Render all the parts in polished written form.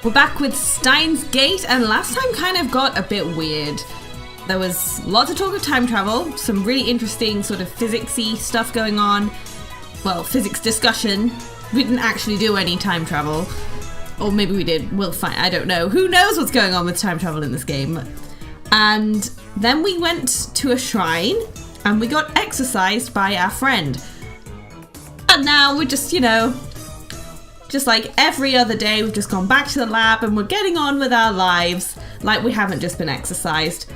We're back with Steins Gate, and last time kind of got a bit weird. There was lots of talk of time travel, some really interesting sort of physics-y stuff going on. Well, physics discussion. We didn't actually do any time travel. Or maybe we did, we'll find, I don't know. Who knows what's going on with time travel in this game? And then we went to a shrine, and we got exercised by our friend. And now we're just, just like every other day, we've just gone back to the lab and we're getting on with our lives like we haven't just been exercised,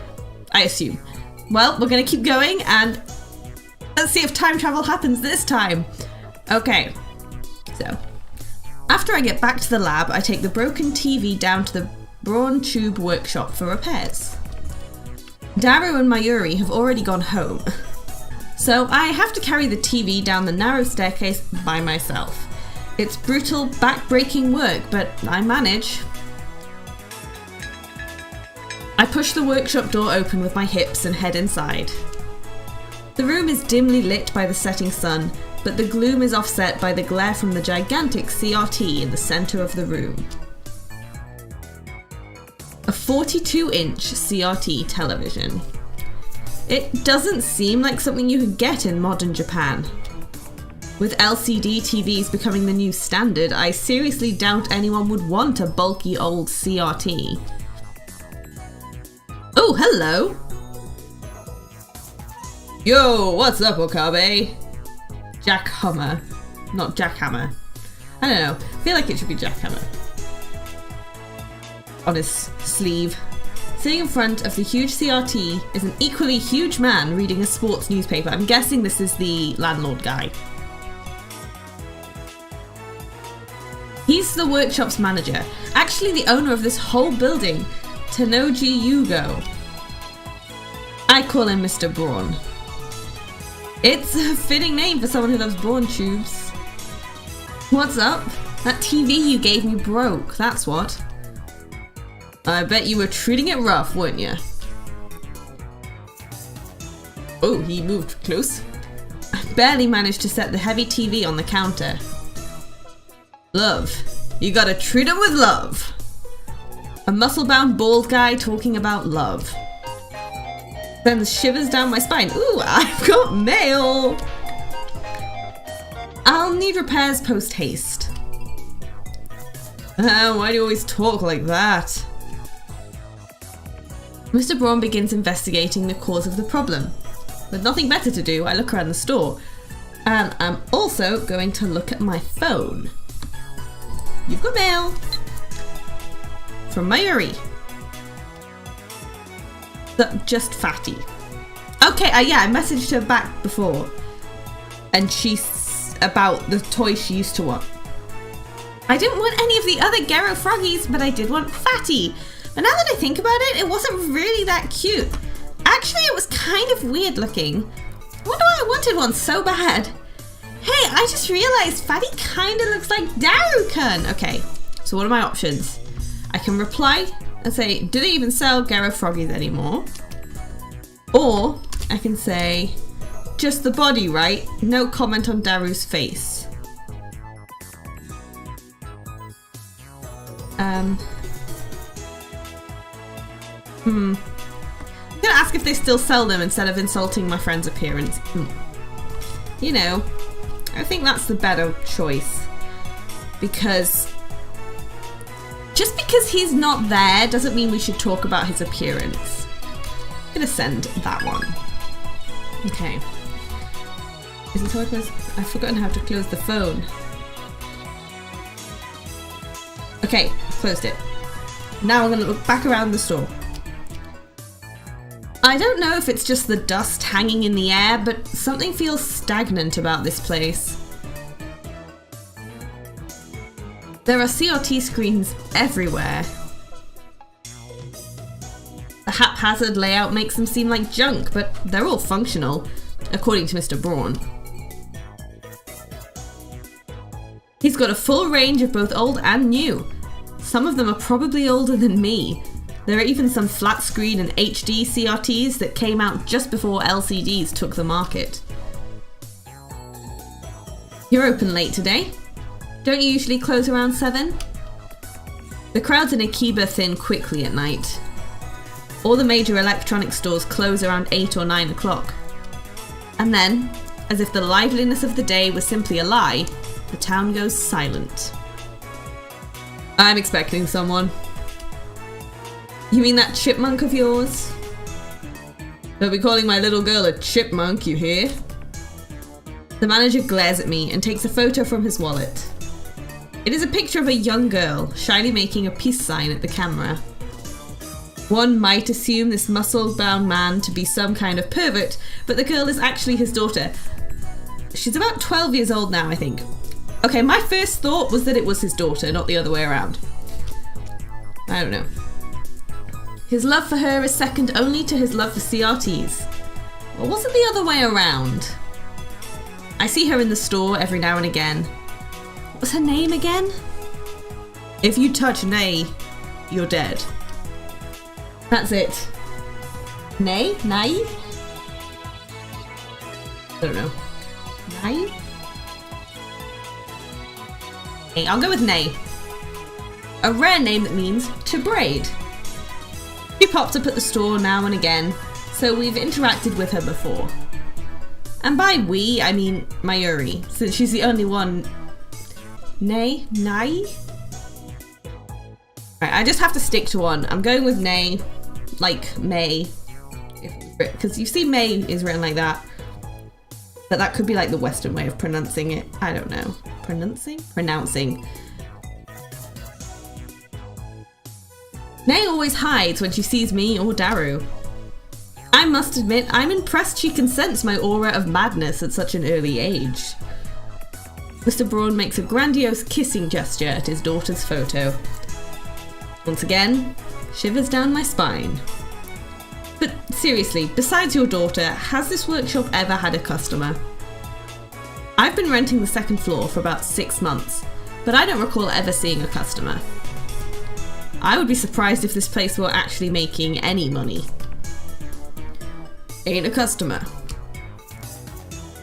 I assume. Well, we're going to keep going and let's see if time travel happens this time. Okay, so after I get back to the lab, I take the broken TV down to the Brawn Tube workshop for repairs. Daru and Mayuri have already gone home, so I have to carry the TV down the narrow staircase by myself. It's brutal, back-breaking work, but I manage. I push the workshop door open with my hips and head inside. The room is dimly lit by the setting sun, but the gloom is offset by the glare from the gigantic CRT in the centre of the room. A 42-inch CRT television. It doesn't seem like something you could get in modern Japan. With LCD TVs becoming the new standard, I seriously doubt anyone would want a bulky old CRT. Oh, hello! Yo, what's up, Okabe? Jackhammer. Not Jackhammer. I don't know. I feel like it should be Jackhammer. On his sleeve. Sitting in front of the huge CRT is an equally huge man reading a sports newspaper. I'm guessing this is the landlord guy. He's the workshop's manager, actually the owner of this whole building, Tenoji Yugo. I call him Mr. Brawn. It's a fitting name for someone who loves brawn tubes. What's up? That TV you gave me broke, that's what. I bet you were treating it rough, weren't you? Oh, he moved close. I barely managed to set the heavy TV on the counter. Love. You gotta treat him with love. A muscle-bound bald guy talking about love. Sends shivers down my spine. Ooh, I've got mail! I'll need repairs post-haste. Why do you always talk like that? Mr. Brawn begins investigating the cause of the problem. With nothing better to do, I look around the store. And I'm also going to look at my phone. You've got mail. From Mayuri. Just fatty. Okay, yeah, I messaged her back before. And she's about the toy she used to want. I didn't want any of the other Gero Froggies, but I did want Fatty. But now that I think about it, it wasn't really that cute. Actually, it was kind of weird looking. I wonder why I wanted one so bad. Hey, I just realized Fatty kind of looks like Daru-kun. Okay, so what are my options? I can reply and say, do they even sell Gero Froggies anymore? Or I can say, just the body, right? No comment on Daru's face. I'm gonna ask if they still sell them instead of insulting my friend's appearance. You know, I think that's the better choice. Because just because he's not there doesn't mean we should talk about his appearance. I'm gonna send that one. Okay. Isn't how I close? I've forgotten how to close the phone. Okay, closed it. Now I'm gonna look back around the store. I don't know if it's just the dust hanging in the air, but something feels stagnant about this place. There are CRT screens everywhere. The haphazard layout makes them seem like junk, but they're all functional, according to Mr. Brawn. He's got a full range of both old and new. Some of them are probably older than me. There are even some flat screen and HD CRTs that came out just before LCDs took the market. You're open late today? Don't you usually close around 7? The crowds in Akiba thin quickly at night. All the major electronic stores close around 8 or 9 o'clock. And then, as if the liveliness of the day was simply a lie, the town goes silent. I'm expecting someone. You mean that chipmunk of yours? Don't be calling my little girl a chipmunk, you hear? The manager glares at me and takes a photo from his wallet. It is a picture of a young girl, shyly making a peace sign at the camera. One might assume this muscle-bound man to be some kind of pervert, but the girl is actually his daughter. She's about 12 years old now, I think. Okay, my first thought was that it was his daughter, not the other way around. I don't know. His love for her is second only to his love for CRTs. Or was it the other way around? I see her in the store every now and again. What was her name again? If you touch Nay, you're dead. That's it. Nay? Naive? I don't know. Naive? Nay. I'll go with Nay. A rare name that means to braid. She pops up at the store now and again, so we've interacted with her before. And by we, I mean Mayuri, since she's the only one... Nay? Nai? Right, I just have to stick to one. I'm going with Nay, like May. Because you see May is written like that. But that could be like the Western way of pronouncing it. I don't know. Pronouncing. Nay always hides when she sees me or Daru. I must admit, I'm impressed she can sense my aura of madness at such an early age. Mr. Braun makes a grandiose kissing gesture at his daughter's photo. Once again, shivers down my spine. But seriously, besides your daughter, has this workshop ever had a customer? I've been renting the second floor for about 6 months, but I don't recall ever seeing a customer. I would be surprised if this place were actually making any money. Ain't a customer.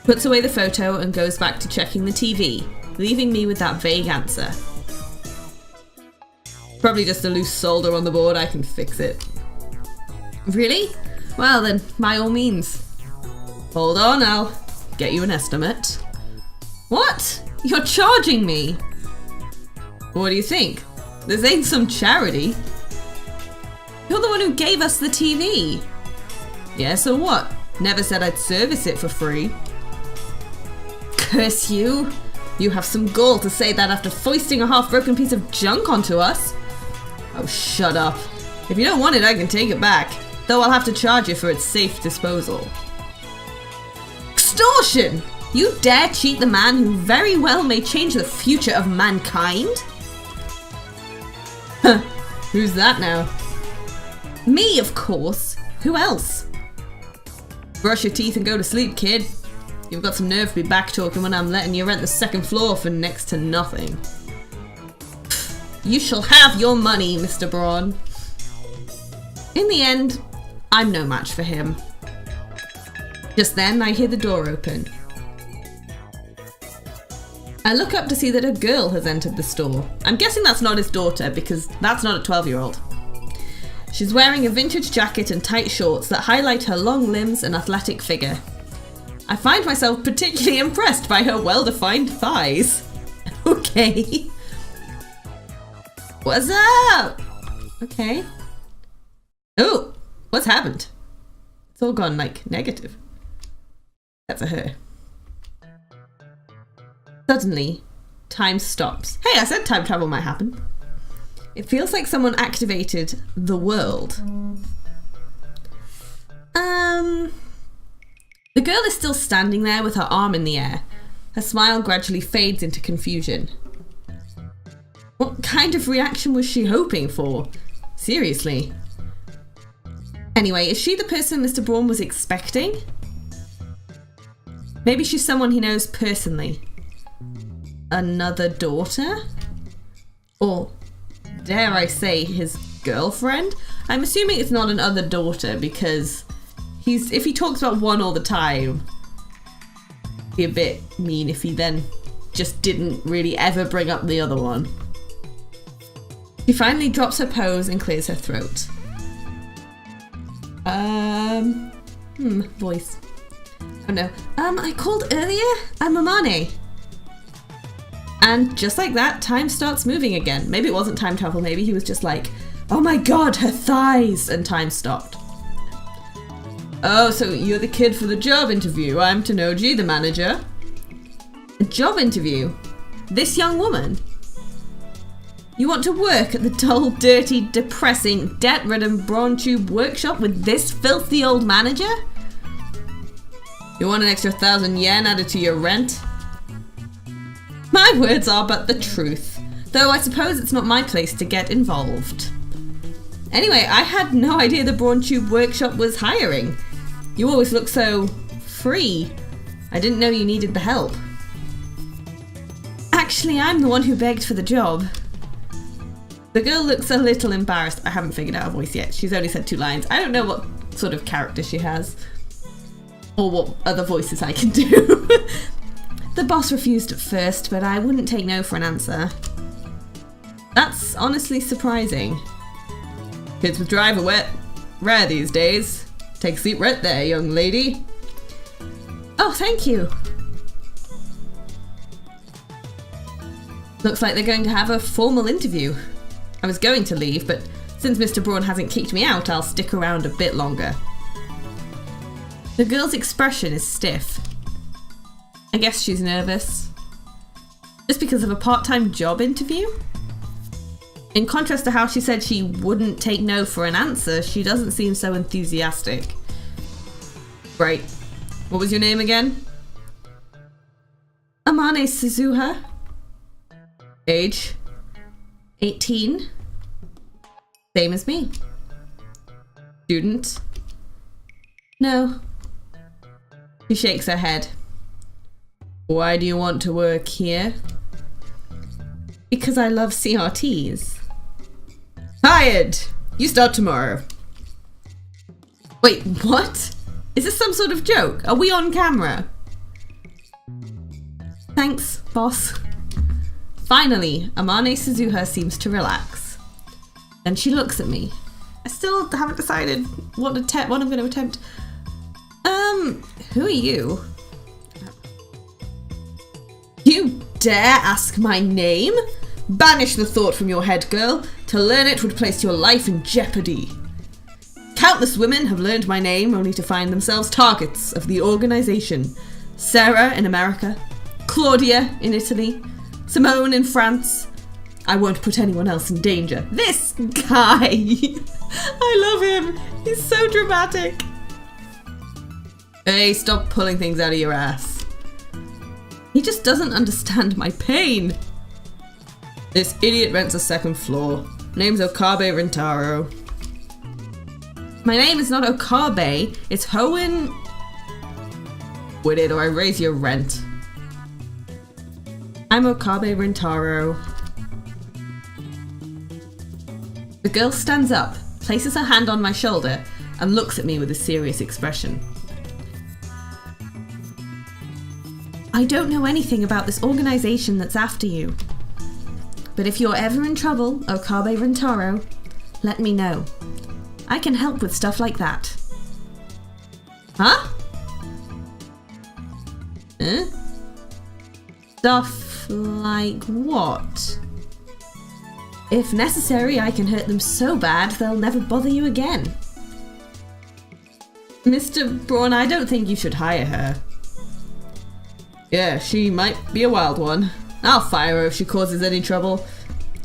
Puts away the photo and goes back to checking the TV, leaving me with that vague answer. Probably just a loose solder on the board, I can fix it. Really? Well then, by all means. Hold on, I'll get you an estimate. What? You're charging me? What do you think? This ain't some charity. You're the one who gave us the TV. Yeah, so what? Never said I'd service it for free. Curse you! You have some gall to say that after foisting a half-broken piece of junk onto us. Oh, shut up. If you don't want it, I can take it back. Though I'll have to charge you for its safe disposal. Extortion! You dare cheat the man who very well may change the future of mankind? Huh. Who's that now? Me, of course. Who else? Brush your teeth and go to sleep, kid. You've got some nerve to be back-talking when I'm letting you rent the second floor for next to nothing. You shall have your money, Mr. Braun. In the end, I'm no match for him. Just then, I hear the door open. I look up to see that a girl has entered the store. I'm guessing that's not his daughter, because that's not a 12-year-old. She's wearing a vintage jacket and tight shorts that highlight her long limbs and athletic figure. I find myself particularly impressed by her well-defined thighs. Okay. What's up? Okay. Oh, what's happened? It's all gone, like, negative. Except for her. Suddenly, time stops. Hey, I said time travel might happen. It feels like someone activated the world. The girl is still standing there with her arm in the air. Her smile gradually fades into confusion. What kind of reaction was she hoping for? Seriously. Anyway, is she the person Mr. Braun was expecting? Maybe she's someone he knows personally. Another daughter? Or, dare I say, his girlfriend? I'm assuming it's not an other daughter because if he talks about one all the time, it'd be a bit mean if he then just didn't really ever bring up the other one. She finally drops her pose and clears her throat. Voice. Oh no. I called earlier? I'm Amane. And just like that, time starts moving again. Maybe it wasn't time travel, maybe he was just like, oh my god, her thighs! And time stopped. Oh, so you're the kid for the job interview. I'm Tanoji, the manager. A job interview? This young woman? You want to work at the dull, dirty, depressing, debt-ridden Brawn Tube workshop with this filthy old manager? You want an extra 1,000 yen added to your rent? My words are but the truth, though I suppose it's not my place to get involved. Anyway, I had no idea the Brawn Tube workshop was hiring. You always look so free. I didn't know you needed the help. Actually, I'm the one who begged for the job. The girl looks a little embarrassed. I haven't figured out her voice yet. She's only said 2 lines. I don't know what sort of character she has. Or what other voices I can do. The boss refused at first, but I wouldn't take no for an answer. That's honestly surprising. Kids with drive are rare these days. Take a seat right there, young lady. Oh, thank you. Looks like they're going to have a formal interview. I was going to leave, but since Mr. Braun hasn't kicked me out, I'll stick around a bit longer. The girl's expression is stiff. I guess she's nervous. Just because of a part-time job interview? In contrast to how she said she wouldn't take no for an answer, she doesn't seem so enthusiastic. Right. What was your name again? Amane Suzuha. Age? 18. Same as me. Student? No. She shakes her head. Why do you want to work here? Because I love CRTs. Hired! You start tomorrow. Wait, what? Is this some sort of joke? Are we on camera? Thanks, boss. Finally, Amane Suzuha seems to relax. Then she looks at me. I still haven't decided what I'm going to attempt. Who are you? You dare ask my name? Banish the thought from your head, girl. To learn it would place your life in jeopardy. Countless women have learned my name only to find themselves targets of the organization. Sarah in America, Claudia in Italy, Simone in France. I won't put anyone else in danger. This guy! I love him. He's so dramatic. Hey, stop pulling things out of your ass. He just doesn't understand my pain. This idiot rents a 2nd floor. Name's Okabe Rentaro. My name is not Okabe, it's Hoenn. Quit it or I raise your rent. I'm Okabe Rentaro. The girl stands up, places her hand on my shoulder, and looks at me with a serious expression. I don't know anything about this organization that's after you. But if you're ever in trouble, Okabe Rentaro, let me know. I can help with stuff like that. Huh? Huh? Stuff like what? If necessary, I can hurt them so bad they'll never bother you again. Mr. Braun, I don't think you should hire her. Yeah, she might be a wild one. I'll fire her if she causes any trouble.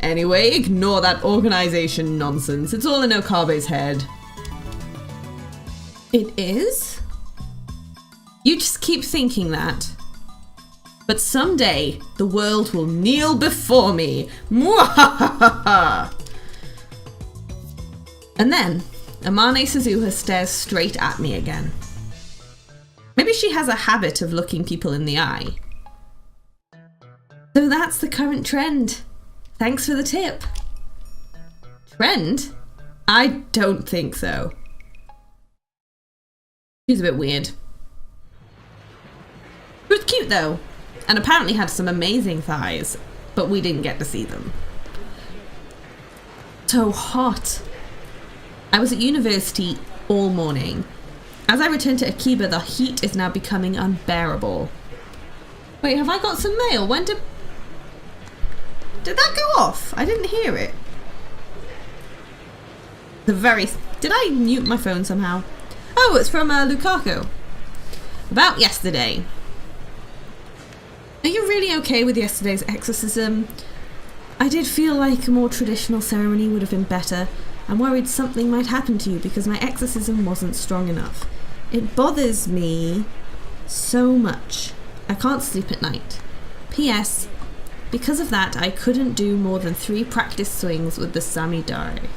Anyway, ignore that organization nonsense. It's all in Okabe's head. It is? You just keep thinking that. But someday, the world will kneel before me. Mwahahaha! And then, Amane Suzuha stares straight at me again. Maybe she has a habit of looking people in the eye. So that's the current trend. Thanks for the tip. Trend? I don't think so. She's a bit weird. She was cute though, and apparently had some amazing thighs, but we didn't get to see them. So hot. I was at university all morning. As I returned to Akiba, the heat is now becoming unbearable. Wait, have I got some mail? When did that go off? I didn't hear it. Did I mute my phone somehow? Oh, it's from Lukaku. About yesterday. Are you really okay with yesterday's exorcism? I did feel like a more traditional ceremony would have been better. I'm worried something might happen to you because my exorcism wasn't strong enough. It bothers me so much. I can't sleep at night. P.S. Because of that, I couldn't do more than 3 practice swings with the Samidare.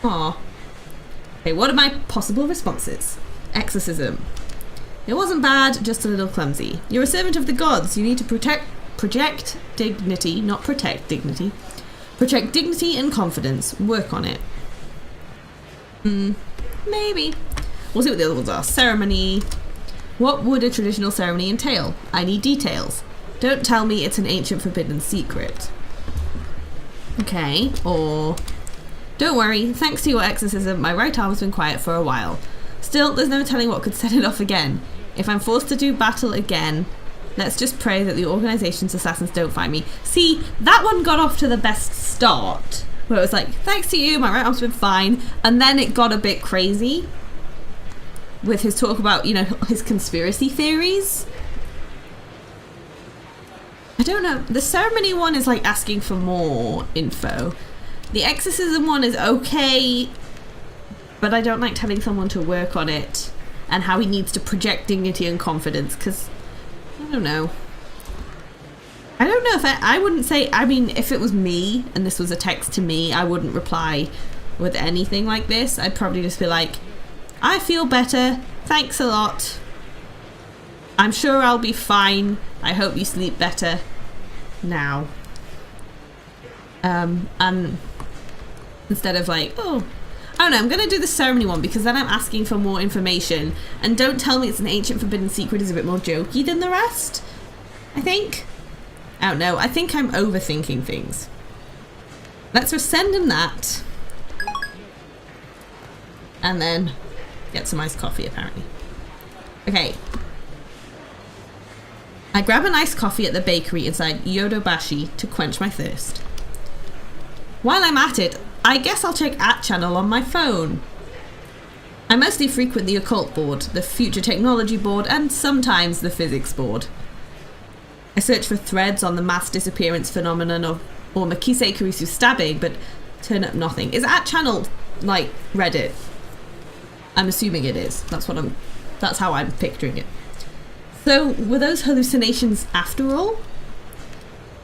Aw. Okay, what are my possible responses? Exorcism. It wasn't bad, just a little clumsy. You're a servant of the gods. You need to project dignity, not protect dignity. Project dignity and confidence. Work on it. Maybe. We'll see what the other ones are. Ceremony. What would a traditional ceremony entail? I need details. Don't tell me it's an ancient forbidden secret. Okay, or... Don't worry, thanks to your exorcism, my right arm's been quiet for a while. Still, there's no telling what could set it off again. If I'm forced to do battle again, let's just pray that the organization's assassins don't find me. See, that one got off to the best start. Where it was like, thanks to you, my right arm's been fine. And then it got a bit crazy. With his talk about, you know, his conspiracy theories. I don't know. The ceremony one is like asking for more info. The exorcism one is okay, but I don't like telling someone to work on it and how he needs to project dignity and confidence, because I don't know. I don't know if I wouldn't say, I mean, if it was me and this was a text to me, I wouldn't reply with anything like this. I'd probably just be like, I feel better. Thanks a lot. I'm sure I'll be fine. I hope you sleep better now. And instead of like, oh, I don't know, I'm going to do the ceremony one because then I'm asking for more information. And don't tell me it's an ancient forbidden secret is a bit more jokey than the rest, I think. I don't know. I think I'm overthinking things. Let's just send him that. And then get some iced coffee, apparently. Okay. I grab an iced coffee at the bakery inside Yodobashi to quench my thirst. While I'm at it, I guess I'll check @channel on my phone. I mostly frequent the occult board, the future technology board, and sometimes the physics board. I search for threads on the mass disappearance phenomenon or Makise Kurisu stabbing, but turn up nothing. Is @channel like Reddit? I'm assuming it is. That's how I'm picturing it. So, were those hallucinations after all?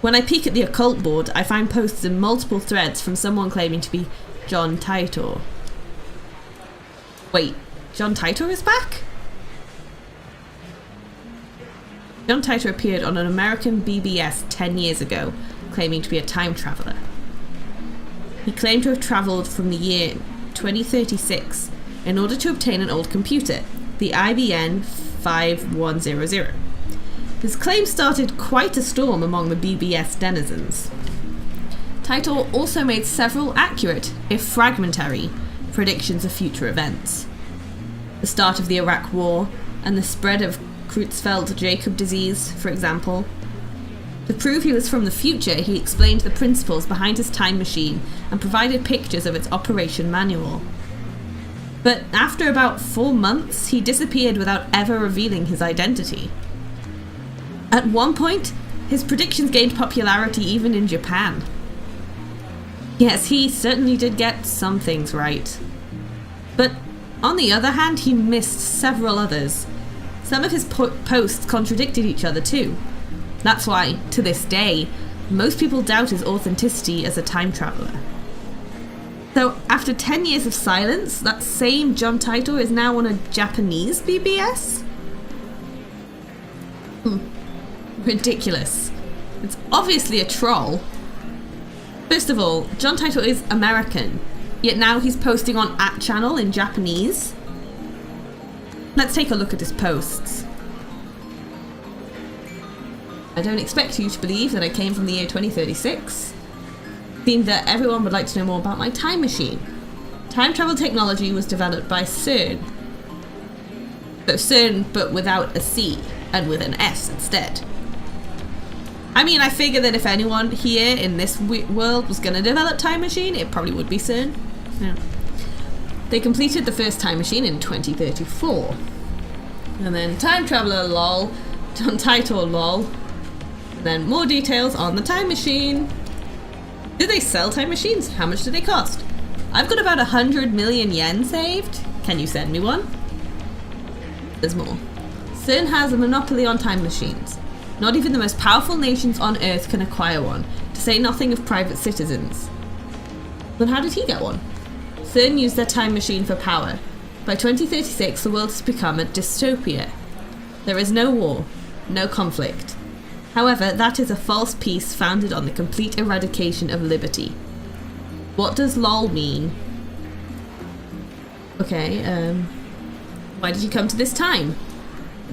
When I peek at the occult board, I find posts in multiple threads from someone claiming to be John Titor. Wait, John Titor is back? John Titor appeared on an American BBS 10 years ago, claiming to be a time traveller. He claimed to have travelled from the year 2036 in order to obtain an old computer, the IBM 5100. His claim started quite a storm among the BBS denizens. Titor also made several accurate, if fragmentary, predictions of future events. The start of the Iraq War and the spread of Creutzfeldt-Jakob disease, for example. To prove he was from the future, he explained the principles behind his time machine and provided pictures of its operation manual. But after about 4 months, he disappeared without ever revealing his identity. At one point, his predictions gained popularity even in Japan. Yes, he certainly did get some things right. But on the other hand, he missed several others. Some of his posts contradicted each other too. That's why, to this day, most people doubt his authenticity as a time traveller. So, after 10 years of silence, that same John Titor is now on a Japanese BBS? Ridiculous. It's obviously a troll. First of all, John Titor is American, yet now he's posting on @channel in Japanese. Let's take a look at his posts. I don't expect you to believe that I came from the year 2036. Seemed that everyone would like to know more about my time machine. Time travel technology was developed by CERN. So CERN, but without a C, and with an S instead. I mean, I figure that if anyone here in this world was going to develop time machine, it probably would be CERN. Yeah. They completed the first time machine in 2034. And then time traveler lol, on Titor lol. And then more details on the time machine. Do they sell time machines? How much do they cost? I've got about 100 million yen saved. Can you send me one? There's more. CERN has a monopoly on time machines. Not even the most powerful nations on Earth can acquire one, to say nothing of private citizens. Then how did he get one? CERN used their time machine for power. By 2036, the world has become a dystopia. There is no war, no conflict. However, that is a false peace founded on the complete eradication of liberty. What does lol mean? Okay, why did you come to this time?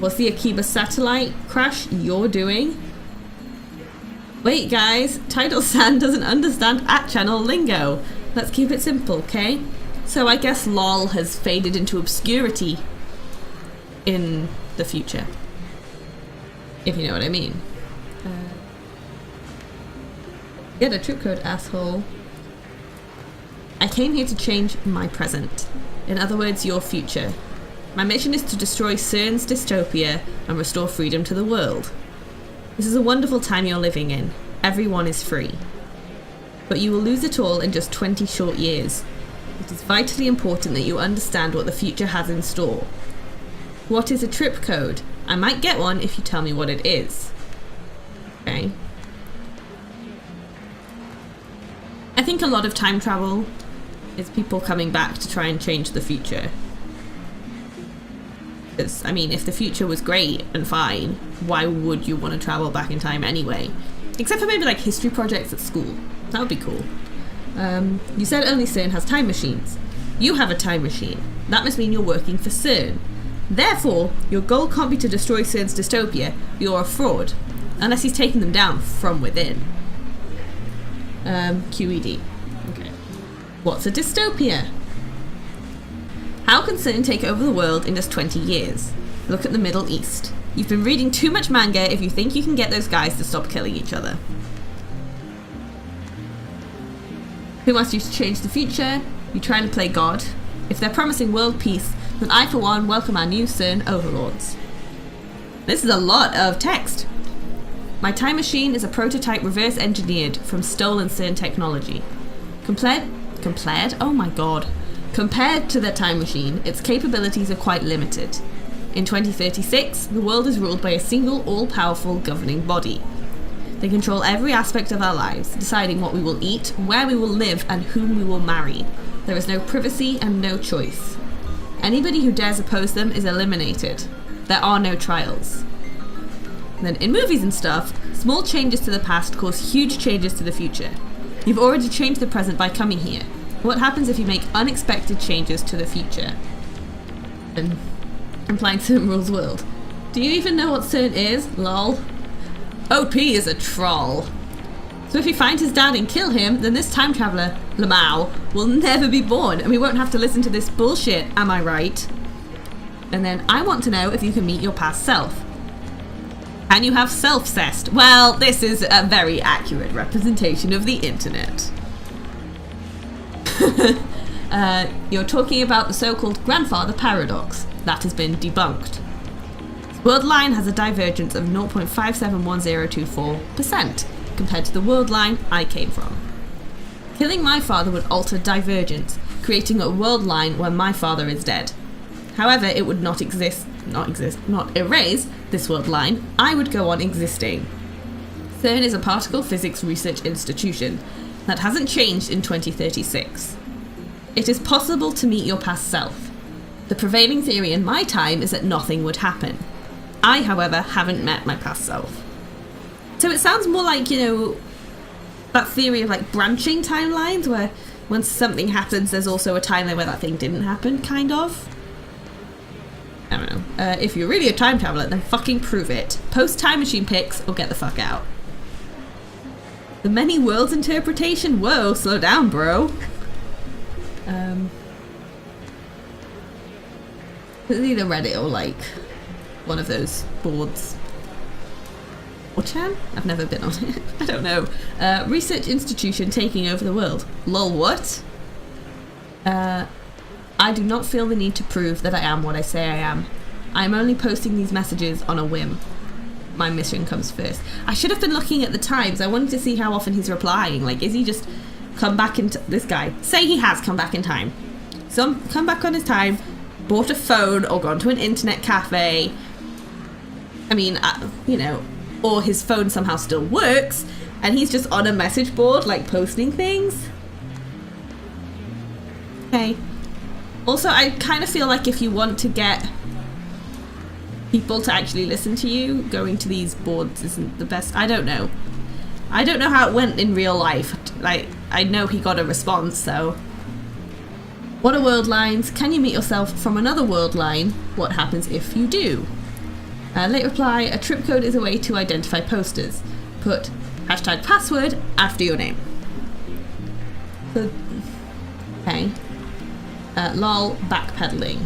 Was the Akihabara satellite crash your doing? Wait guys, Tidal-san doesn't understand at-channel lingo. Let's keep it simple, okay? So I guess lol has faded into obscurity in the future. If you know what I mean. Get a trip code, asshole. I came here to change my present. In other words, your future. My mission is to destroy CERN's dystopia and restore freedom to the world. This is a wonderful time you're living in. Everyone is free. But you will lose it all in just 20 short years. It is vitally important that you understand what the future has in store. What is a trip code? I might get one if you tell me what it is. Okay. I think a lot of time travel is people coming back to try and change the future. Because, I mean, if the future was great and fine, why would you want to travel back in time anyway? Except for maybe like history projects at school. That would be cool. You said only CERN has time machines. You have a time machine. That must mean you're working for CERN. Therefore, your goal can't be to destroy CERN's dystopia. You're a fraud. Unless he's taking them down from within. QED. Okay. What's a dystopia? How can CERN take over the world in just 20 years? Look at the Middle East. You've been reading too much manga if you think you can get those guys to stop killing each other. Who wants you to change the future? You trying to play God? If they're promising world peace, then I for one welcome our new CERN overlords. This is a lot of text. My time machine is a prototype reverse engineered from stolen CERN technology. Compared? Oh my god. Compared to their time machine, its capabilities are quite limited. In 2036, the world is ruled by a single all-powerful governing body. They control every aspect of our lives, deciding what we will eat, where we will live, and whom we will marry. There is no privacy and no choice. Anybody who dares oppose them is eliminated. There are no trials. Then in movies and stuff, small changes to the past cause huge changes to the future. You've already changed the present by coming here. What happens if you make unexpected changes to the future? And implying CERN rules world. Do you even know what CERN is? Lol. OP is a troll. So if you find his dad and kill him, then this time traveller, Lamau, will never be born and we won't have to listen to this bullshit, am I right? And then I want to know if you can meet your past self. And you have self-cessed. Well, this is a very accurate representation of the internet. You're talking about the so-called grandfather paradox. That has been debunked. The world line has a divergence of 0.571024% compared to the world line I came from. Killing my father would alter divergence, creating a world line where my father is dead. However, it would not erase this world line. I would go on existing. CERN is a particle physics research institution that hasn't changed in 2036. It is possible to meet your past self. The prevailing theory in my time is that nothing would happen. I, however, haven't met my past self. So it sounds more like, you know, that theory of like branching timelines where when something happens there's also a timeline where that thing didn't happen, kind of. I don't know. If you're really a time traveller, then fucking prove it. Post time machine pics or get the fuck out. The many worlds interpretation? Whoa, slow down, bro. It's either Reddit or like one of those boards. Or Chan? I've never been on it. I don't know. Research institution taking over the world. Lol, what? I do not feel the need to prove that I am what I say I am. I am only posting these messages on a whim. My mission comes first. I should have been looking at the times. I wanted to see how often he's replying. Like, is he just come back into this guy? Say he has come back in time. Come back on his time, bought a phone or gone to an internet cafe. I mean, you know, or his phone somehow still works and he's just on a message board, like posting things. Okay. Also, I kind of feel like if you want to get people to actually listen to you, going to these boards isn't the best. I don't know. I don't know how it went in real life. Like, I know he got a response, so. What are world lines? Can you meet yourself from another world line? What happens if you do? Late reply, a trip code is a way to identify posters. Put hashtag password after your name. So, okay. Lol, backpedaling.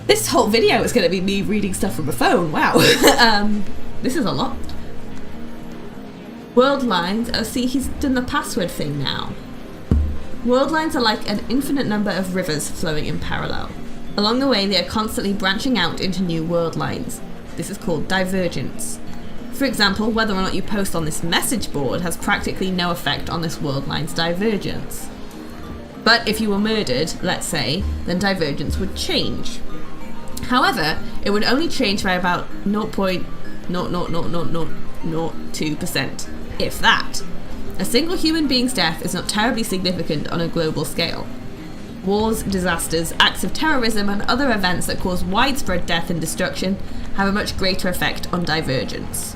This whole video is going to be me reading stuff from a phone. Wow. This is a lot. World lines. Oh, see, he's done the password thing now. World lines are like an infinite number of rivers flowing in parallel. Along the way, they are constantly branching out into new world lines. This is called divergence. For example, whether or not you post on this message board has practically no effect on this world line's divergence. But if you were murdered, let's say, then divergence would change. However, it would only change by about 0.00002%, if that. A single human being's death is not terribly significant on a global scale. Wars, disasters, acts of terrorism, and other events that cause widespread death and destruction have a much greater effect on divergence.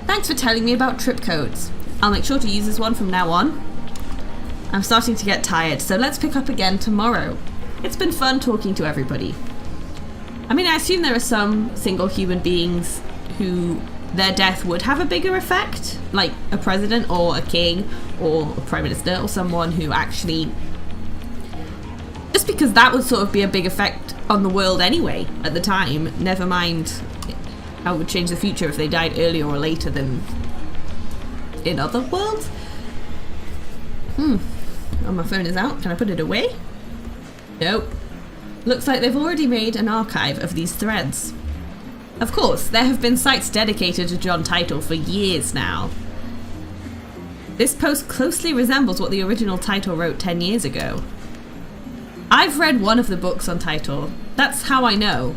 Thanks for telling me about trip codes. I'll make sure to use this one from now on. I'm starting to get tired, so let's pick up again tomorrow. It's been fun talking to everybody. I mean, I assume there are some single human beings who their death would have a bigger effect, like a president or a king or a prime minister or someone who actually... Just because that would sort of be a big effect on the world anyway at the time, never mind how it would change the future if they died earlier or later than in other worlds. Oh, my phone is out. Can I put it away? Nope. Looks like they've already made an archive of these threads. Of course, there have been sites dedicated to John Titor for years now. This post closely resembles what the original Titor wrote 10 years ago. I've read one of the books on Titor. That's how I know.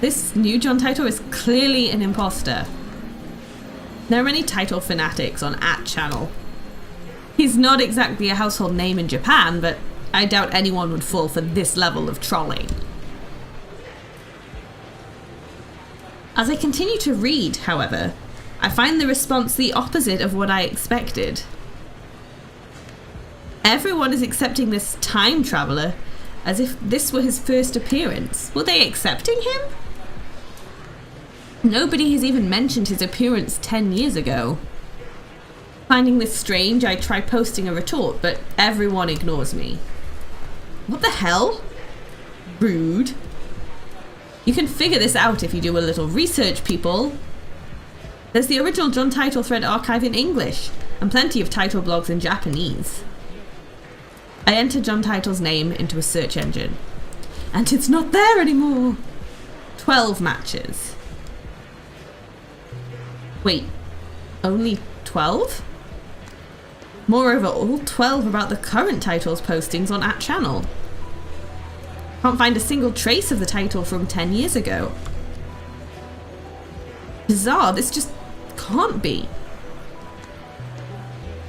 This new John Titor is clearly an imposter. There are many Titor fanatics on @channel. He's not exactly a household name in Japan, but I doubt anyone would fall for this level of trolling. As I continue to read, however, I find the response the opposite of what I expected. Everyone is accepting this time traveller as if this were his first appearance. Were they accepting him? Nobody has even mentioned his appearance 10 years ago. Finding this strange, I try posting a retort, but everyone ignores me. What the hell? Rude. You can figure this out if you do a little research, people. There's the original John Titor thread archive in English, and plenty of Titor blogs in Japanese. I enter John Titor's name into a search engine, and it's not there anymore. 12 matches. Wait, only 12? Moreover, all 12 about the current Titor's postings on @channel. Can't find a single trace of the Titor from 10 years ago. Bizarre, this just can't be.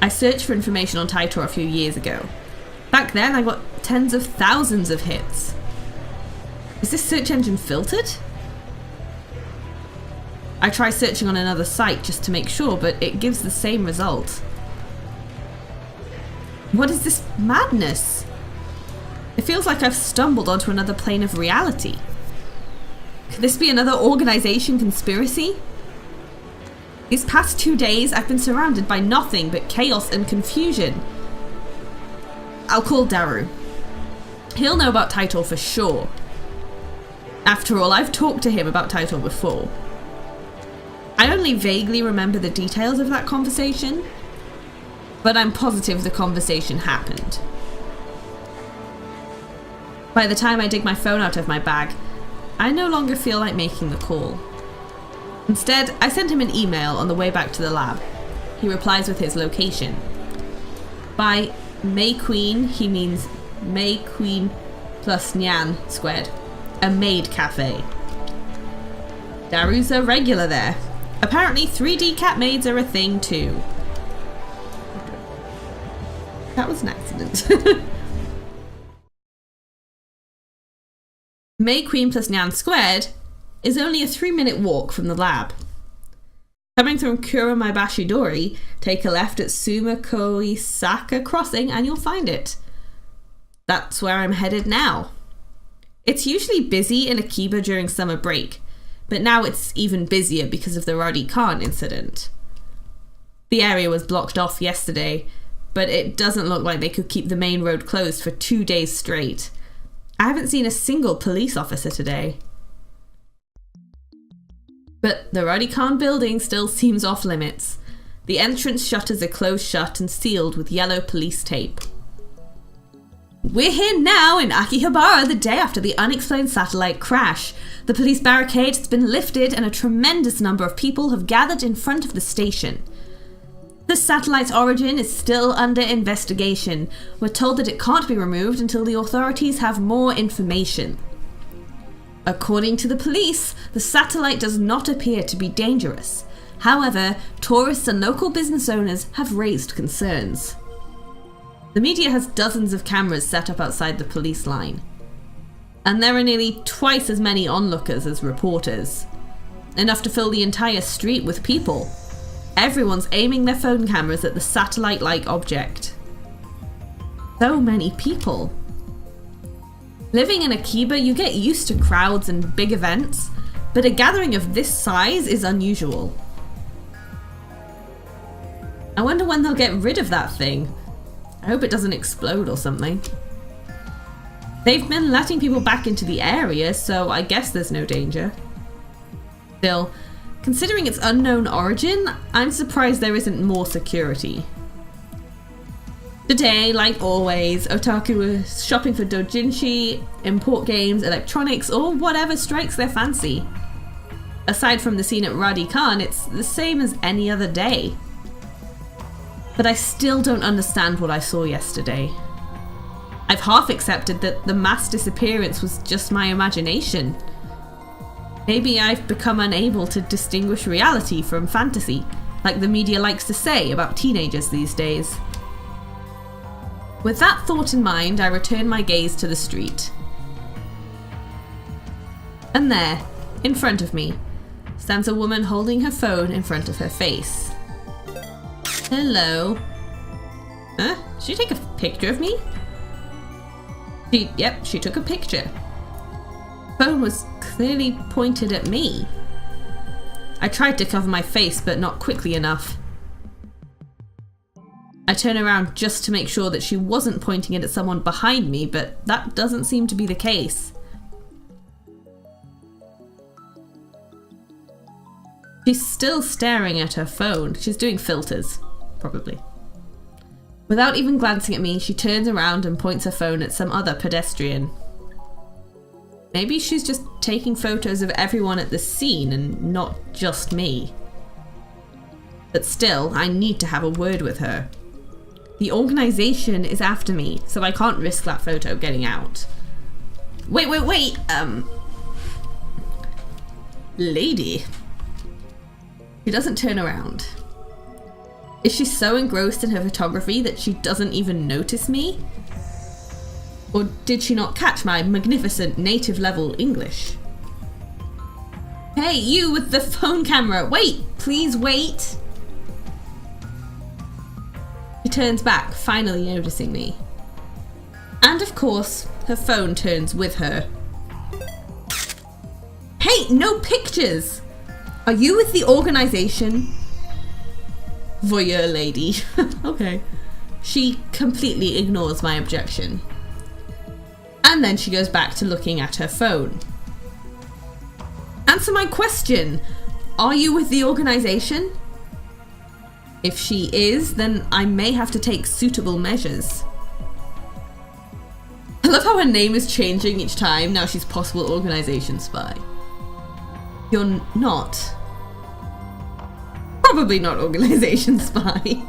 I searched for information on Titor a few years ago. Back then I got tens of thousands of hits. Is this search engine filtered? I try searching on another site just to make sure, but it gives the same result. What is this madness? It feels like I've stumbled onto another plane of reality. Could this be another organization conspiracy? These past 2 days, I've been surrounded by nothing but chaos and confusion. I'll call Daru. He'll know about Titor for sure. After all, I've talked to him about Titor before. I only vaguely remember the details of that conversation, but I'm positive the conversation happened. By the time I dig my phone out of my bag, I no longer feel like making the call. Instead, I sent him an email on the way back to the lab. He replies with his location. By May Queen, he means May Queen plus Nyan squared. A maid cafe. Daru's a regular there. Apparently 3D cat maids are a thing too. That was an accident. May Queen plus Nyan squared is only a 3-minute walk from the lab. Coming from Kuramaibashi-dori, take a left at Sumakoisaka Crossing and you'll find it. That's where I'm headed now. It's usually busy in Akiba during summer break, but now it's even busier because of the Rowdy Khan incident. The area was blocked off yesterday, but it doesn't look like they could keep the main road closed for 2 days straight. I haven't seen a single police officer today. But the Rowdy Khan building still seems off limits. The entrance shutters are closed shut and sealed with yellow police tape. We're here now in Akihabara the day after the unexplained satellite crash. The police barricade has been lifted and a tremendous number of people have gathered in front of the station. The satellite's origin is still under investigation. We're told that it can't be removed until the authorities have more information. According to the police, the satellite does not appear to be dangerous. However, tourists and local business owners have raised concerns. The media has dozens of cameras set up outside the police line. And there are nearly twice as many onlookers as reporters. Enough to fill the entire street with people. Everyone's aiming their phone cameras at the satellite-like object. So many people. Living in Akiba, you get used to crowds and big events, but a gathering of this size is unusual. I wonder when they'll get rid of that thing. I hope it doesn't explode or something. They've been letting people back into the area, so I guess there's no danger. Still, considering its unknown origin, I'm surprised there isn't more security. Today, like always, otaku are shopping for doujinshi, import games, electronics, or whatever strikes their fancy. Aside from the scene at Rowdy Khan, it's the same as any other day. But I still don't understand what I saw yesterday. I've half accepted that the mass disappearance was just my imagination. Maybe I've become unable to distinguish reality from fantasy, like the media likes to say about teenagers these days. With that thought in mind, I return my gaze to the street. And there, in front of me, stands a woman holding her phone in front of her face. Hello. Huh? Did she take a picture of me? Yep, she took a picture. Phone was clearly pointed at me. I tried to cover my face, but not quickly enough. I turn around just to make sure that she wasn't pointing it at someone behind me, but that doesn't seem to be the case. She's still staring at her phone. She's doing filters, probably. Without even glancing at me, she turns around and points her phone at some other pedestrian. Maybe she's just taking photos of everyone at the scene and not just me. But still, I need to have a word with her. The organisation is after me, so I can't risk that photo getting out. Wait! Lady. She doesn't turn around. Is she so engrossed in her photography that she doesn't even notice me? Or did she not catch my magnificent native level English? Hey, you with the phone camera! Wait! Please wait! She turns back, finally noticing me. And of course, her phone turns with her. Hey, no pictures! Are you with the organisation? voyeur lady. Okay. She completely ignores my objection. And then she goes back to looking at her phone. Answer my question. Are you with the organization? If she is, then I may have to take suitable measures. I love how her name is changing each time. Now she's possible organization spy. You're not. Probably not organization spy.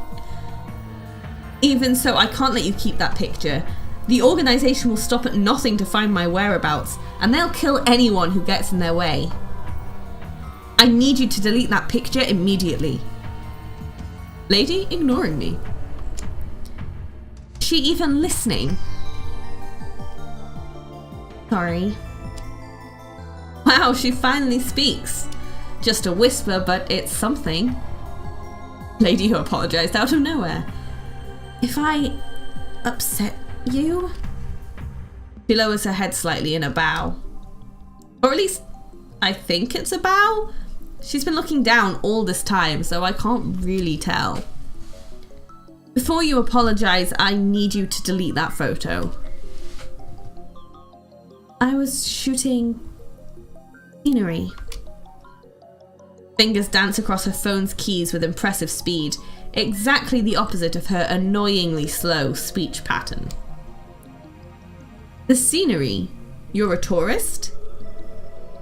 Even so, I can't let you keep that picture. The organization will stop at nothing to find my whereabouts, and they'll kill anyone who gets in their way. I need you to delete that picture immediately. Lady ignoring me. Is she even listening? Sorry. Wow, she finally speaks. Just a whisper, but it's something. Lady who apologized out of nowhere. If I upset you? She lowers her head slightly in a bow. Or at least, I think it's a bow. She's been looking down all this time, so I can't really tell. Before you apologize, I need you to delete that photo. I was shooting scenery. Fingers dance across her phone's keys with impressive speed, exactly the opposite of her annoyingly slow speech pattern. The scenery? You're a tourist?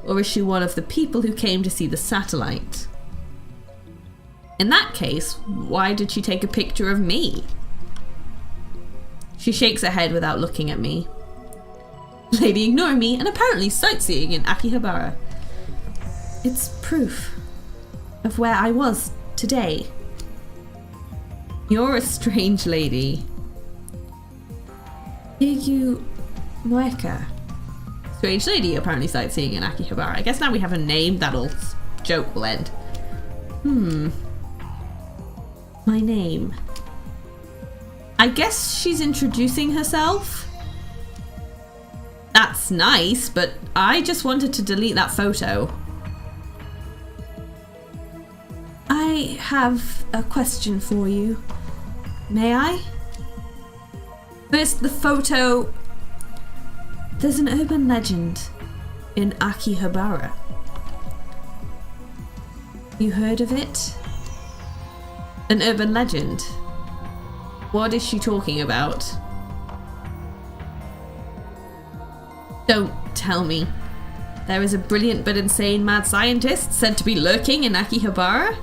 Or is she one of the people who came to see the satellite? In that case, why did she take a picture of me? She shakes her head without looking at me. Lady ignoring me and apparently sightseeing in Akihabara. It's proof of where I was today. You're a strange lady. You Mueka. Strange lady apparently sightseeing in Akihabara. I guess now we have a name, that'll joke will end. My name. I guess she's introducing herself? That's nice, but I just wanted to delete that photo. I have a question for you. May I? First, the photo. There's an urban legend in Akihabara. You heard of it? An urban legend? What is she talking about? Don't tell me. There is a brilliant but insane mad scientist said to be lurking in Akihabara?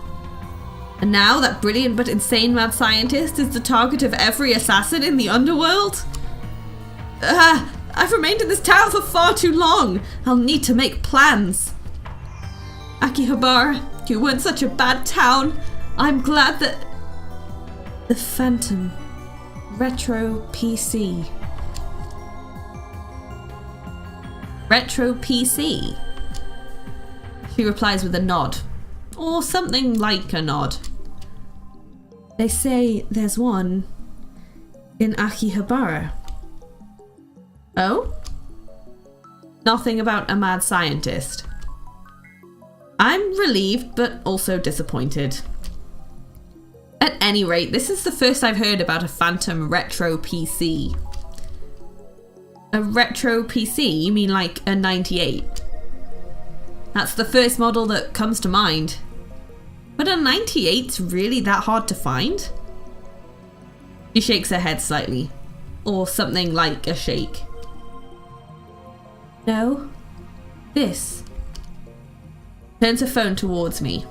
And now that brilliant but insane mad scientist is the target of every assassin in the underworld? I've remained in this town for far too long. I'll need to make plans. Akihabara, you weren't such a bad town. I'm glad that... The Phantom. Retro PC. Retro PC? She replies with a nod. Or something like a nod. They say there's one in Akihabara. Oh? Nothing about a mad scientist. I'm relieved, but also disappointed. At any rate, this is the first I've heard about a Phantom Retro PC. A Retro PC? You mean like a 98? That's the first model that comes to mind. But a 98's really that hard to find? She shakes her head slightly. Or something like a shake. No. This. Turns her phone towards me.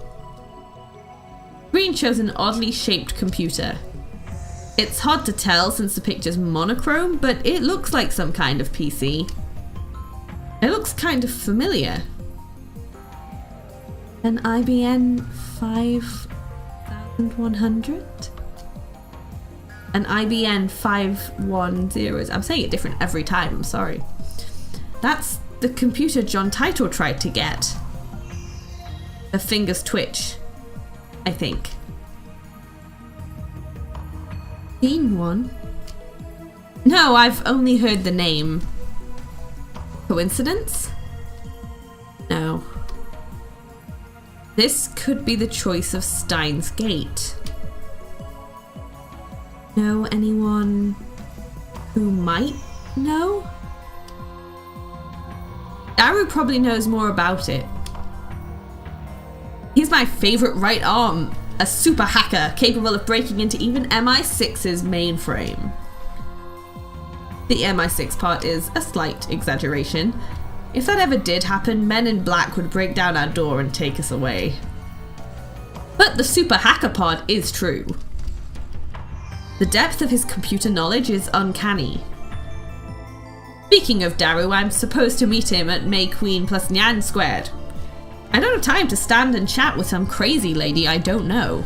Screen shows an oddly shaped computer. It's hard to tell since the picture's monochrome, but it looks like some kind of PC. It looks kind of familiar. An IBM 5100? An IBM 510. I'm saying it different every time, I'm sorry. That's the computer John Titor tried to get. Her fingers twitch, I think. Seen one? No, I've only heard the name. Coincidence? No. This could be the choice of Steins Gate. know anyone who might know? Daru probably knows more about it. He's my favourite right arm, a super hacker capable of breaking into even MI6's mainframe. The MI6 part is a slight exaggeration. If that ever did happen, Men in Black would break down our door and take us away. But the super hacker part is true. The depth of his computer knowledge is uncanny. Speaking of Daru, I'm supposed to meet him at May Queen plus Nyan Squared. I don't have time to stand and chat with some crazy lady I don't know.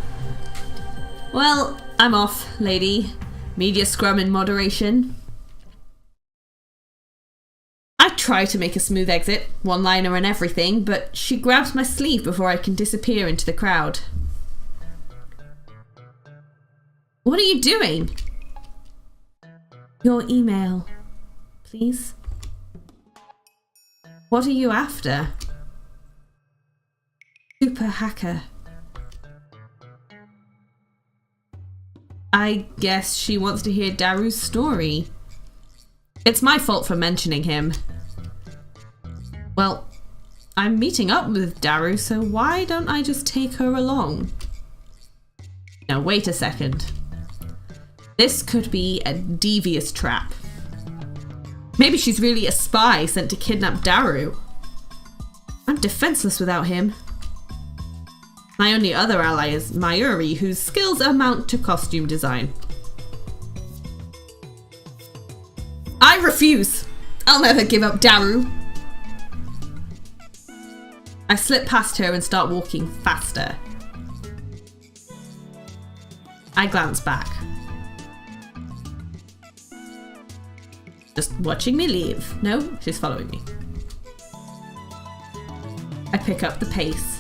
Well, I'm off, lady. Media scrum in moderation. I try to make a smooth exit, one-liner and everything, but she grabs my sleeve before I can disappear into the crowd. What are you doing? Your email, please. What are you after? Super hacker. I guess she wants to hear Daru's story. It's my fault for mentioning him. Well, I'm meeting up with Daru, so why don't I just take her along? Now wait a second. This could be a devious trap. Maybe she's really a spy sent to kidnap Daru. I'm defenseless without him. My only other ally is Mayuri, whose skills amount to costume design. I refuse! I'll never give up Daru! I slip past her and start walking faster. I glance back. Just watching me leave. No, she's following me. I pick up the pace.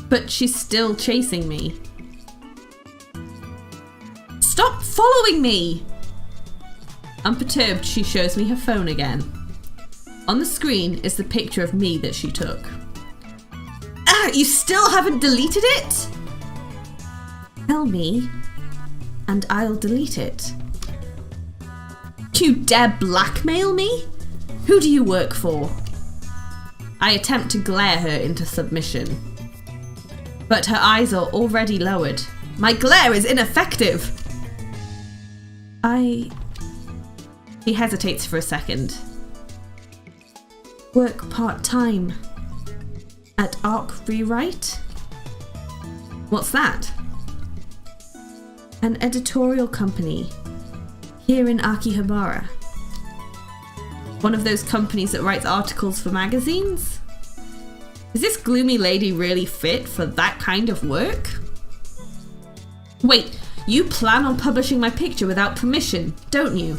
But she's still chasing me. Stop following me! Unperturbed, she shows me her phone again. On the screen is the picture of me that she took. Ah, you still haven't deleted it? Tell me, and I'll delete it. You dare blackmail me? Who do you work for? I attempt to glare her into submission. But her eyes are already lowered. My glare is ineffective! He hesitates for a second. Work part-time. At Arc Rewrite? What's that? An editorial company. Here in Akihabara. One of those companies that writes articles for magazines? Is this gloomy lady really fit for that kind of work? Wait, you plan on publishing my picture without permission, don't you?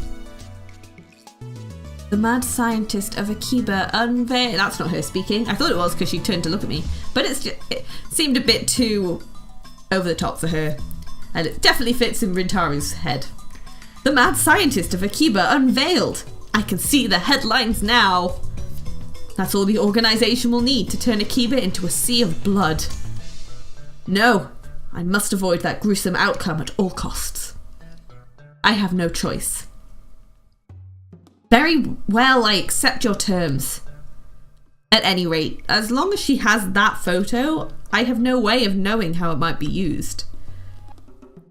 The mad scientist of Akiba unveiled... That's not her speaking. I thought it was because she turned to look at me. But it seemed a bit too over the top for her. And it definitely fits in Rintaru's head. The mad scientist of Akiba unveiled. I can see the headlines now. That's all the organisation will need to turn Akiba into a sea of blood. No, I must avoid that gruesome outcome at all costs. I have no choice. Very well, I accept your terms. At any rate, as long as she has that photo, I have no way of knowing how it might be used.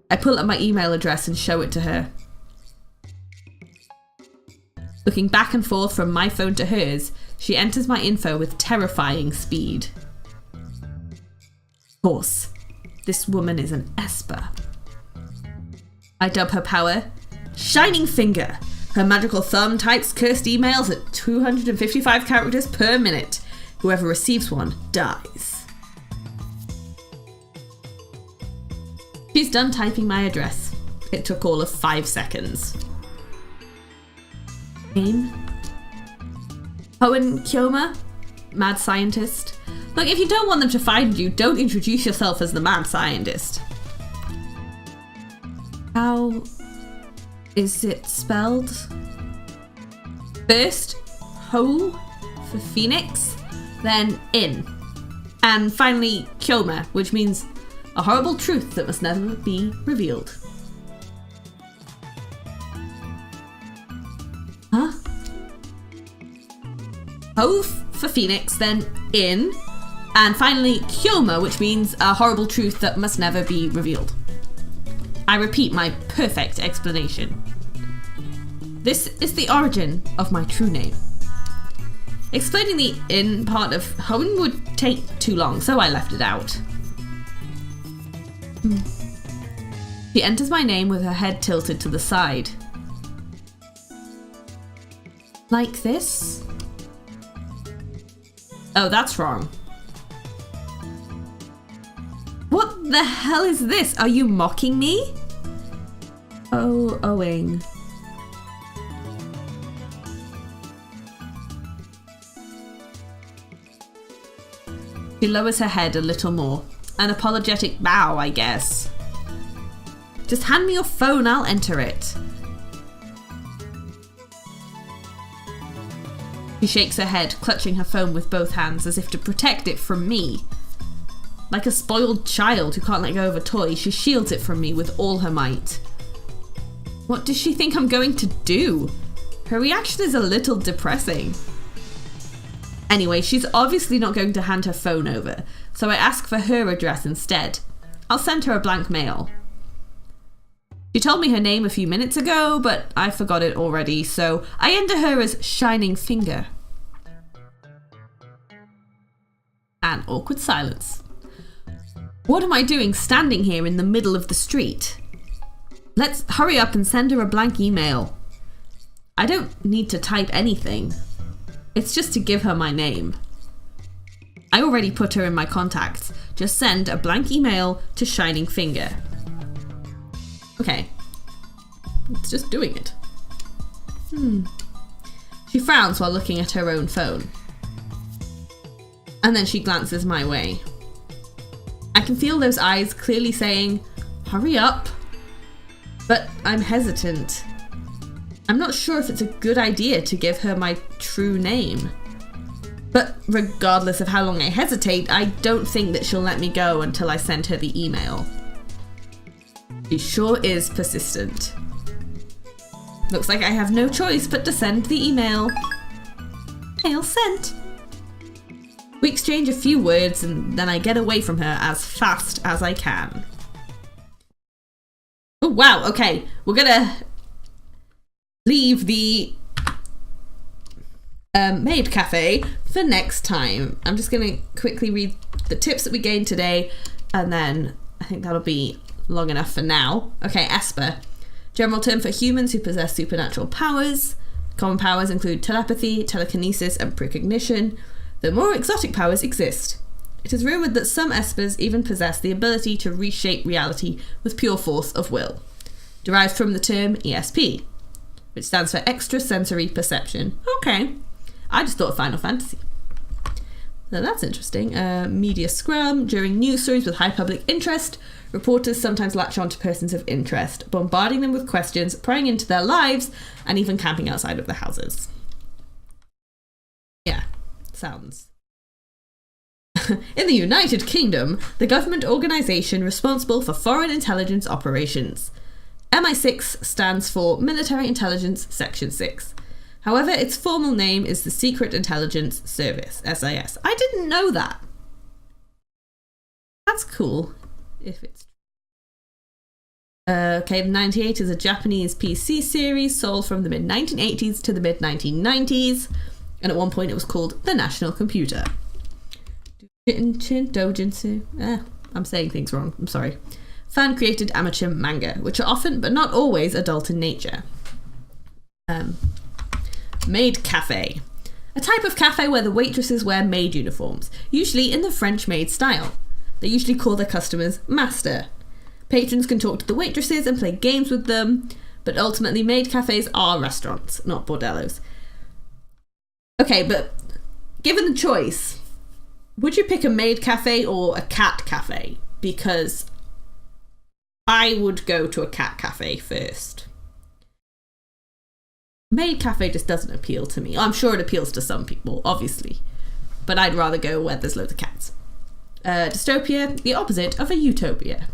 I pull up my email address and show it to her. Looking back and forth from my phone to hers, she enters my info with terrifying speed. Of course, this woman is an Esper. I dub her power Shining Finger. Her magical thumb types cursed emails at 255 characters per minute. Whoever receives one dies. She's done typing my address. It took all of 5 seconds. Name? Hoen Kyoma, mad scientist. Look, if you don't want them to find you, don't introduce yourself as the mad scientist. How is it spelled? First, Ho for Phoenix, then In. And finally, Kyoma, which means a horrible truth that must never be revealed. O for Phoenix, then in, and finally Kyoma, which means a horrible truth that must never be revealed. I repeat my perfect explanation. This is the origin of my true name. Explaining the in part of home would take too long, so I left it out. She enters my name with her head tilted to the side. Like this? Oh, that's wrong. What the hell is this? Are you mocking me? Oh, owing. She lowers her head a little more. An apologetic bow, I guess. Just hand me your phone, I'll enter it. She shakes her head, clutching her phone with both hands as if to protect it from me. Like a spoiled child who can't let go of a toy, she shields it from me with all her might. What does she think I'm going to do? Her reaction is a little depressing. Anyway, she's obviously not going to hand her phone over, so I ask for her address instead. I'll send her a blank mail. She told me her name a few minutes ago, but I forgot it already, so I enter her as Shining Finger. An awkward silence. What am I doing standing here in the middle of the street? Let's hurry up and send her a blank email. I don't need to type anything. It's just to give her my name. I already put her in my contacts. Just send a blank email to Shining Finger. Okay. It's just doing it. She frowns while looking at her own phone. And then she glances my way. I can feel those eyes clearly saying, hurry up. But I'm hesitant. I'm not sure if it's a good idea to give her my true name. But regardless of how long I hesitate, I don't think that she'll let me go until I send her the email. She sure is persistent. Looks like I have no choice but to send the email. Mail sent. We exchange a few words and then I get away from her as fast as I can. Oh wow, okay. We're gonna leave the maid cafe for next time. I'm just gonna quickly read the tips that we gained today and then I think that'll be long enough for now. Okay, Esper. General term for humans who possess supernatural powers. Common powers include telepathy, telekinesis, and precognition. Though more exotic powers exist. It is rumoured that some Espers even possess the ability to reshape reality with pure force of will. Derived from the term ESP, which stands for extrasensory perception. Okay. I just thought of Final Fantasy. So that's interesting. Media scrum. During news stories with high public interest, reporters sometimes latch on to persons of interest, bombarding them with questions, prying into their lives, and even camping outside of the houses. Yeah, sounds. In the United Kingdom, the government organisation responsible for foreign intelligence operations. MI6 stands for Military Intelligence Section 6. However, its formal name is the Secret Intelligence Service, SIS. I didn't know that. That's cool, if it's okay, the 98 is a Japanese PC series sold from the mid-1980s to the mid-1990s, and at one point it was called the National Computer. Dojinsu. I'm saying things wrong, I'm sorry. Fan-created amateur manga, which are often, but not always, adult in nature. Maid cafe. A type of cafe where the waitresses wear maid uniforms, usually in the French maid style. They usually call their customers master. Patrons can talk to the waitresses and play games with them, but ultimately maid cafes are restaurants, not bordellos. Okay, but given the choice, would you pick a maid cafe or a cat cafe? Because I would go to a cat cafe first. Maid cafe just doesn't appeal to me. I'm sure it appeals to some people, obviously, but I'd rather go where there's loads of cats. Dystopia, the opposite of a utopia.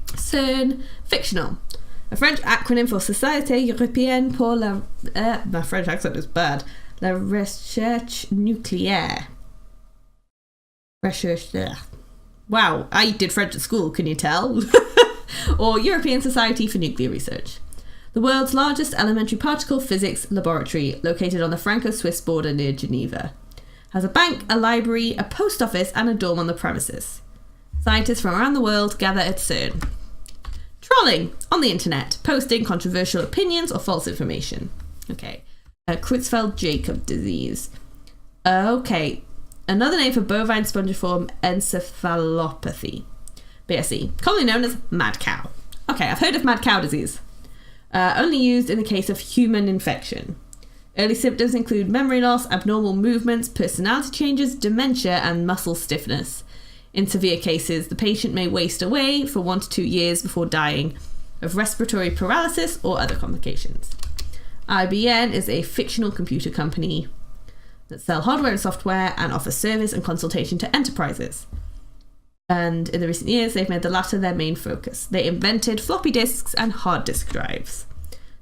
CERN, fictional. A French acronym for Société Européenne pour la... my French accent is bad. La recherche nucléaire. Recherche. Wow, I did French at school, can you tell? Or European Society for Nuclear Research. The world's largest elementary particle physics laboratory, located on the Franco-Swiss border near Geneva. Has a bank, a library, a post office, and a dorm on the premises. Scientists from around the world gather at CERN. Trolling on the internet, posting controversial opinions or false information. Okay. Creutzfeldt-Jakob disease. Okay. Another name for bovine spongiform encephalopathy. BSE. Commonly known as mad cow. Okay, I've heard of mad cow disease. Only used in the case of human infection. Early symptoms include memory loss, abnormal movements, personality changes, dementia, and muscle stiffness. In severe cases, the patient may waste away for 1 to 2 years before dying of respiratory paralysis or other complications. IBM is a fictional computer company that sell hardware and software and offer service and consultation to enterprises. And in the recent years, they've made the latter their main focus. They invented floppy disks and hard disk drives.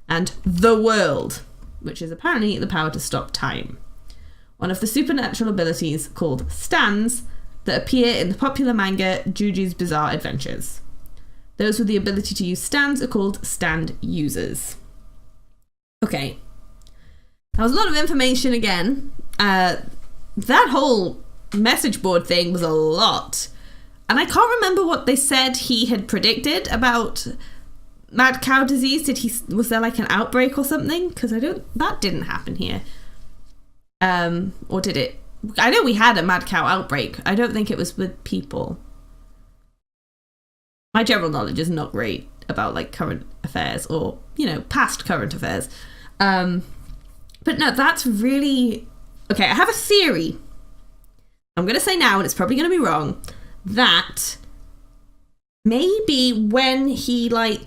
And the world, which is apparently the power to stop time. One of the supernatural abilities called Steins that appear in the popular manga Juju's Bizarre Adventures. Those with the ability to use stands are called stand users. Okay. That was a lot of information again. That whole message board thing was a lot. And I can't remember what they said he had predicted about mad cow disease. Was there like an outbreak or something? Because that didn't happen here. Or did it? I know we had a mad cow outbreak. I don't think it was with people. My general knowledge is not great about like current affairs or, past current affairs. But no, that's really... Okay, I have a theory. I'm going to say now, and it's probably going to be wrong, that maybe when he when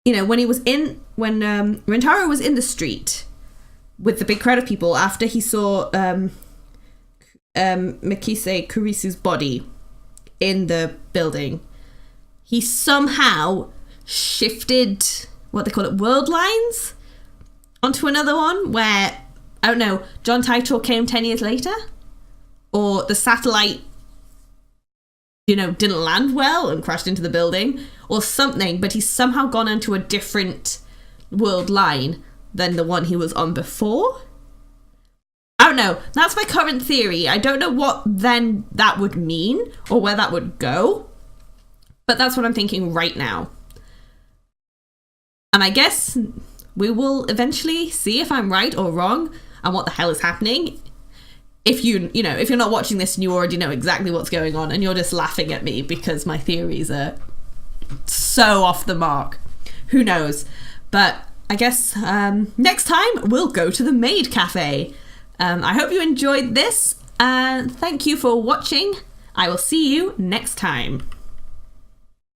Rentaro was in the street with the big crowd of people after he saw Mikise Kurisu's body in the building, he somehow shifted what they call it, world lines, onto another one where, I don't know, John Titor came 10 years later? Or the satellite, didn't land well and crashed into the building or something, but he's somehow gone onto a different world line than the one he was on before. I don't know. That's my current theory. I don't know what then that would mean or where that would go, but that's what I'm thinking right now. And I guess we will eventually see if I'm right or wrong and what the hell is happening. If if you're not watching this and you already know exactly what's going on and you're just laughing at me because my theories are so off the mark, who knows? But I guess next time we'll go to the Maid Cafe. I hope you enjoyed this. Thank you for watching. I will see you next time.